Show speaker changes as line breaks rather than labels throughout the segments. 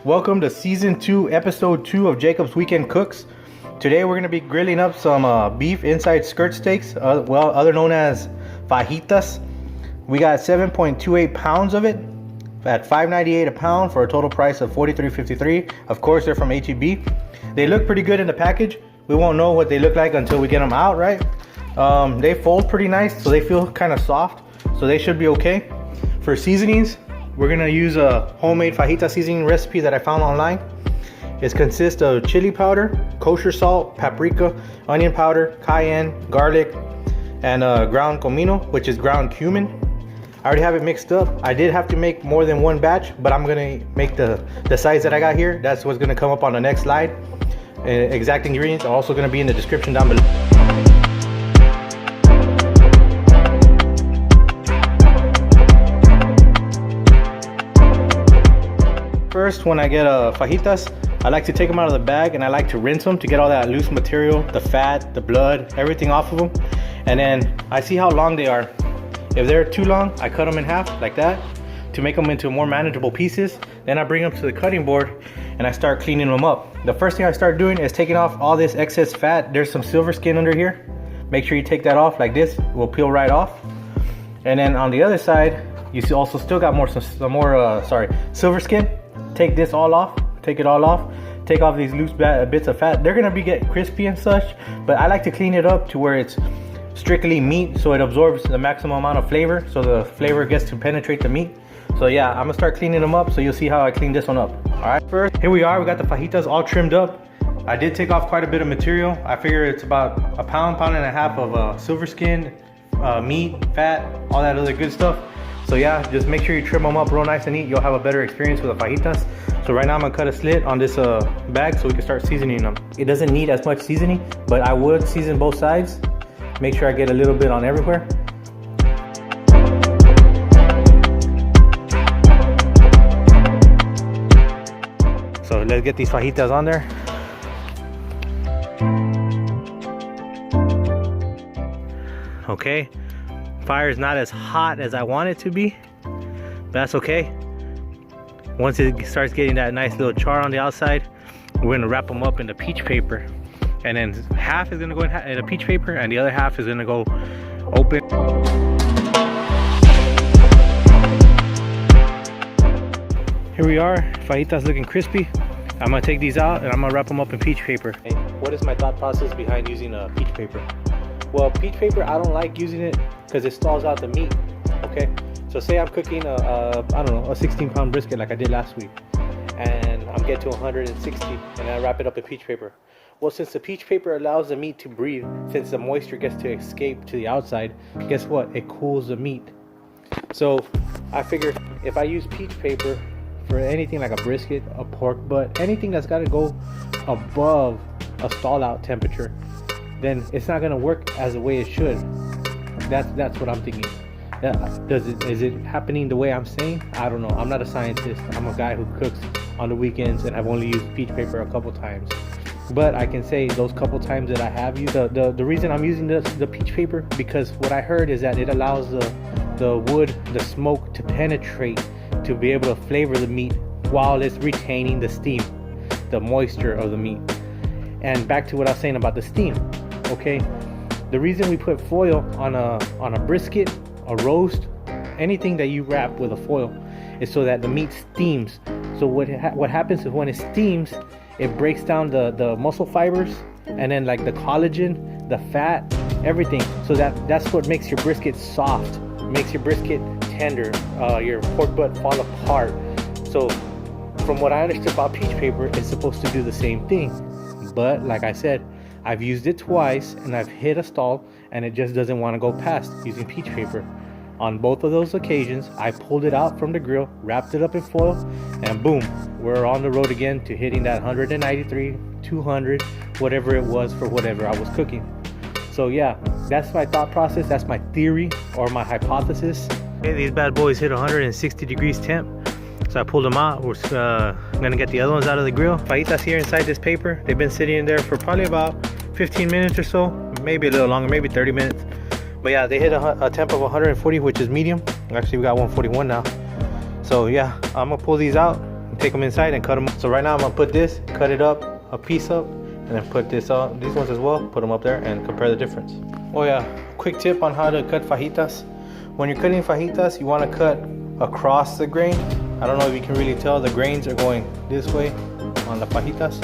welcome to season 2 episode 2 of Jacob's Weekend Cooks. Today we're going to be grilling up some beef inside skirt steaks, other known as fajitas. We got 7.28 pounds of it at $5.98 a pound for a total price of $43.53. Of course, they're from H-E-B. They look pretty good in the package. We won't know what they look like until we get them out, right? They fold pretty nice, so they feel kind of soft, so they should be okay. For seasonings, we're gonna use a homemade fajita seasoning recipe that I found online. It consists of chili powder, kosher salt, paprika, onion powder, cayenne, garlic, and ground comino, which is ground cumin. I already have it mixed up. I did have to make more than one batch, but I'm gonna make the size that I got here. That's what's gonna come up on the next slide. Exact ingredients are also gonna be in the description down below. First, when I get fajitas, I like to take them out of the bag and I like to rinse them to get all that loose material, the fat, the blood, everything off of them. And then I see how long they are. If they're too long, I cut them in half like that to make them into more manageable pieces. Then I bring them to the cutting board and I start cleaning them up. The first thing I start doing is taking off all this excess fat. There's some silver skin under here. Make sure you take that off like this. It will peel right off. And then on the other side, you also still got some more silver skin. Take this all off, take it all off, take off these loose bits of fat. They're gonna get crispy and such, but I like to clean it up to where it's strictly meat, so it absorbs the maximum amount of flavor, so the flavor gets to penetrate the meat. So yeah, I'm gonna start cleaning them up, so you'll see how I clean this one up. All right, first, here we are, we got the fajitas all trimmed up. I did take off quite a bit of material. I figure it's about a pound and a half of silver skin, meat, fat, all that other good stuff. So yeah, just make sure you trim them up real nice and neat. You'll have a better experience with the fajitas. So right now I'm gonna cut a slit on this bag so we can start seasoning them. It doesn't need as much seasoning, but I would season both sides. Make sure I get a little bit on everywhere. So let's get these fajitas on there. Okay. Fire is not as hot as I want it to be, but that's okay. Once it starts getting that nice little char on the outside, we're gonna wrap them up in the peach paper, and then half is gonna go in the peach paper and the other half is gonna go open. Here we are, fajitas looking crispy. I'm gonna take these out and I'm gonna wrap them up in peach paper. Hey, what is my thought process behind using a peach paper? Well, peach paper, I don't like using it because it stalls out the meat, okay? So say I'm cooking a 16-pound brisket like I did last week, and I'm getting to 160, and I wrap it up in peach paper. Well, since the peach paper allows the meat to breathe, since the moisture gets to escape to the outside, guess what? It cools the meat. So I figured if I use peach paper for anything like a brisket, a pork butt, anything that's got to go above a stall out temperature, then it's not gonna work as the way it should. That's what I'm thinking. Is it happening the way I'm saying? I don't know. I'm not a scientist. I'm a guy who cooks on the weekends, and I've only used peach paper a couple times. But I can say those couple times that I have used the reason I'm using the peach paper, because what I heard is that it allows the wood, the smoke to penetrate, to be able to flavor the meat while it's retaining the steam, the moisture of the meat. And back to what I was saying about the steam. Okay, the reason we put foil on a brisket, a roast, anything that you wrap with a foil, is so that the meat steams. So what happens is when it steams, it breaks down the muscle fibers, and then like the collagen, the fat, everything. So that's what makes your brisket soft, makes your brisket tender, your pork butt fall apart. So from what I understood about peach paper, it's supposed to do the same thing. But like I said, I've used it twice and I've hit a stall and it just doesn't want to go past using peach paper. On both of those occasions, I pulled it out from the grill, wrapped it up in foil, and boom, we're on the road again to hitting that 193, 200, whatever it was for whatever I was cooking. So yeah, that's my thought process, that's my theory or my hypothesis. Okay, these bad boys hit 160 degrees temp. So I pulled them out. We're gonna get the other ones out of the grill. Fajitas here inside this paper. They've been sitting in there for probably about 15 minutes or so, maybe a little longer, maybe 30 minutes. But yeah, they hit a temp of 140, which is medium. Actually, we got 141 now. So yeah, I'm gonna pull these out, take them inside and cut them. So right now I'm gonna put this, cut it up, a piece up, and then put this up, these ones as well, put them up there and compare the difference. Oh yeah, quick tip on how to cut fajitas. When you're cutting fajitas, you want to cut across the grain. I don't know if you can really tell, the grains are going this way on the fajitas.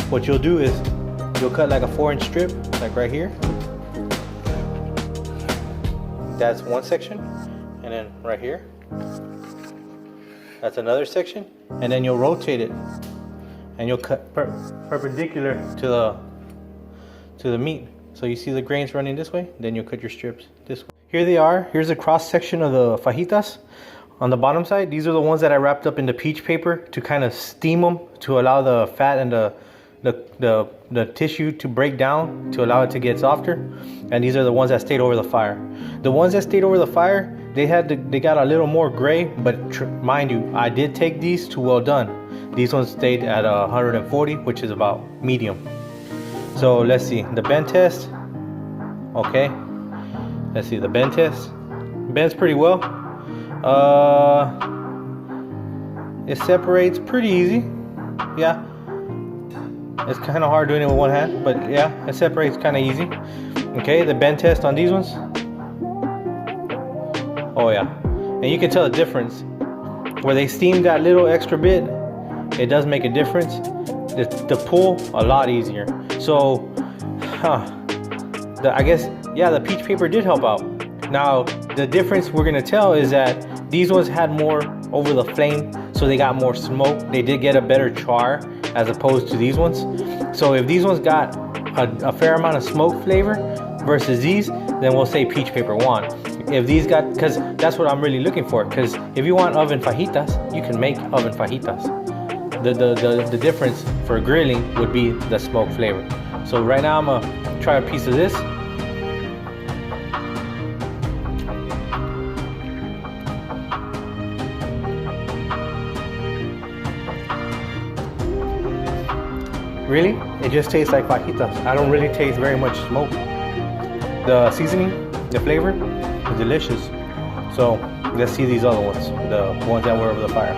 What you'll do is you'll cut like a 4-inch strip, like right here. That's one section, and then right here, that's another section, and then you'll rotate it, and you'll cut perpendicular to the meat. So you see the grains running this way, then you'll cut your strips this way. Here they are. Here's a cross section of the fajitas. On the bottom side, these are the ones that I wrapped up into peach paper to kind of steam them, to allow the fat and the tissue to break down, to allow it to get softer. And these are the ones that stayed over the fire. The ones that stayed over the fire, they got a little more gray, but mind you, I did take these to well done. These ones stayed at 140, which is about medium. So let's see the bend test. Okay, let's see the bend test. Bends pretty well. It separates pretty easy. Yeah, it's kind of hard doing it with one hand, but yeah, it separates kind of easy. Okay, the bend test on these ones. Oh yeah, and you can tell the difference where they steam that little extra bit. It does make a difference. The pull a lot easier. So I guess, yeah, the peach paper did help out. Now the difference we're gonna tell is that these ones had more over the flame, so they got more smoke. They did get a better char as opposed to these ones. So if these ones got a fair amount of smoke flavor versus these, then we'll say peach paper won. If these got, because that's what I'm really looking for, because if you want oven fajitas, you can make oven fajitas. The difference for grilling would be the smoke flavor. So right now I'm gonna try a piece of this. Really, it just tastes like fajitas. I don't really taste very much smoke. The seasoning, the flavor is delicious. So let's see these other ones, the ones that were over the fire.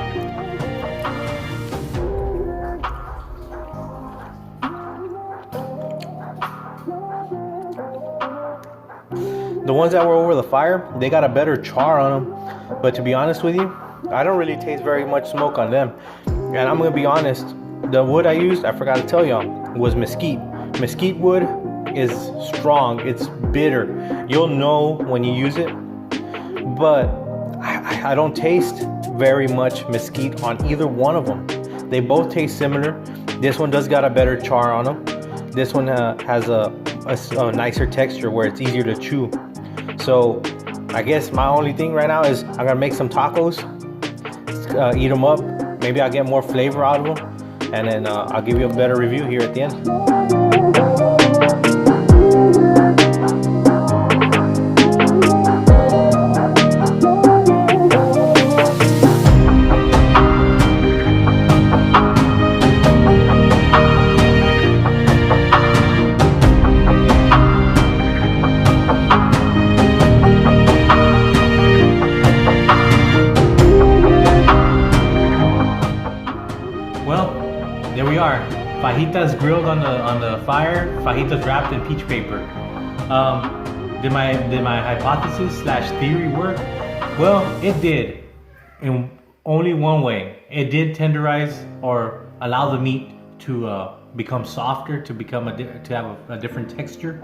The ones that were over the fire, they got a better char on them. But to be honest with you, I don't really taste very much smoke on them. And I'm gonna be honest, the wood I used, I forgot to tell y'all, was mesquite. Mesquite wood is strong, it's bitter. You'll know when you use it, but I don't taste very much mesquite on either one of them. They both taste similar. This one does got a better char on them. This one has a nicer texture where it's easier to chew. So I guess my only thing right now is I'm gonna make some tacos, eat them up. Maybe I'll get more flavor out of them, and then I'll give you a better review here at the end. There we are, fajitas grilled on the fire, fajitas wrapped in peach paper. Did my hypothesis / theory work? Well, it did, in only one way. It did tenderize or allow the meat to become softer, to have a different texture.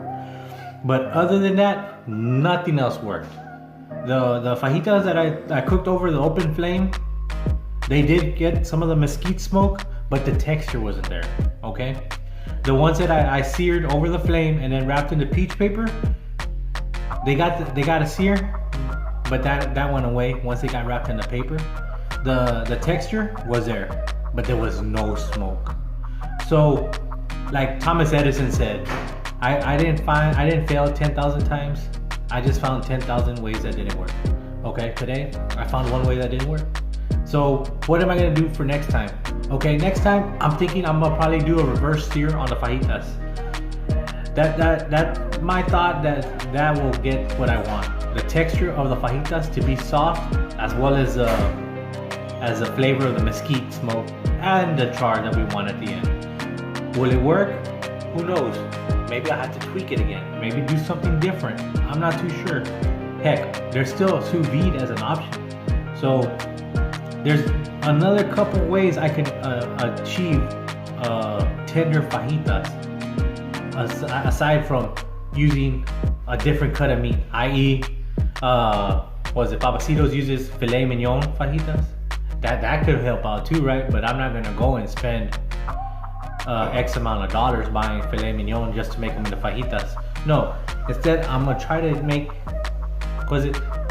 But other than that, nothing else worked. The fajitas that I cooked over the open flame, they did get some of the mesquite smoke, but the texture wasn't there, okay? The ones that I seared over the flame and then wrapped in the peach paper, they got a sear, but that went away once they got wrapped in the paper. The texture was there, but there was no smoke. So, like Thomas Edison said, I didn't fail 10,000 times. I just found 10,000 ways that didn't work. Okay, today I found one way that didn't work. So what am I gonna do for next time? Okay, next time I'm thinking I'm gonna probably do a reverse sear on the fajitas. That my thought that will get what I want. The texture of the fajitas to be soft, as well as as a flavor of the mesquite smoke and the char that we want at the end. Will it work? Who knows? Maybe I have to tweak it again. Maybe do something different. I'm not too sure. Heck, there's still sous vide as an option. So there's another couple ways I can achieve tender fajitas aside from using a different cut of meat, i.e. Papacitos uses filet mignon fajitas. That could help out too, right? But I'm not gonna go and spend X amount of dollars buying filet mignon just to make them into fajitas. No, instead I'm gonna try to make,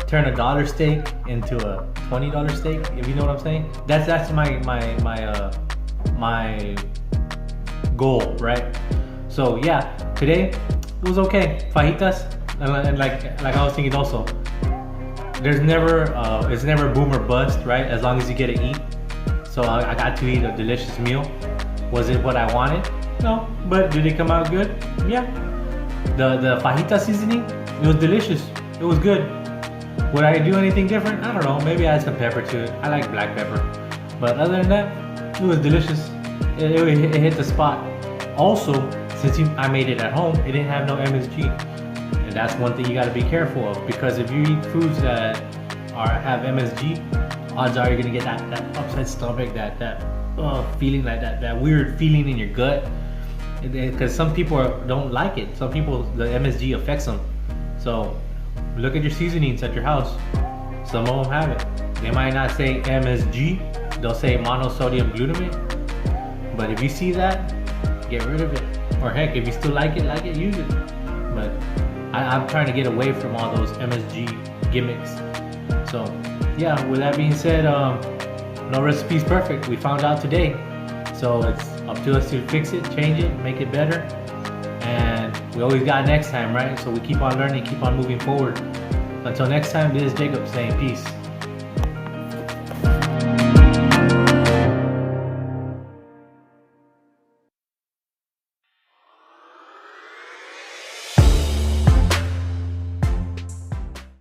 turn a $1 steak into a $20 steak, if you know what I'm saying. That's my goal, right? So yeah, today it was okay. Fajitas, and like I was thinking also, there's never it's never boom or bust, right? As long as you get to eat. So I got to eat a delicious meal. Was it what I wanted? No, but did it come out good? Yeah. The fajita seasoning, it was delicious. It was good. Would I do anything different? I don't know. Maybe add some pepper to it. I like black pepper. But other than that, it was delicious. It hit the spot. Also, since I made it at home, it didn't have no MSG. And that's one thing you got to be careful of, because if you eat foods that have MSG, odds are you're gonna get that upset stomach, that feeling, like that weird feeling in your gut. Because some people don't like it. Some people, the MSG affects them. So look at your seasonings at your house. Some of them have it. They might not say MSG, they'll say monosodium glutamate. But if you see that, get rid of it. Or heck, if you still like it, use it. But I'm trying to get away from all those MSG gimmicks. So yeah, with that being said, no recipe's perfect. We found out today. So it's up to us to fix it, change it, make it better. And we always got next time, right? So we keep on learning, keep on moving forward. Until next time, this is Jacob saying peace.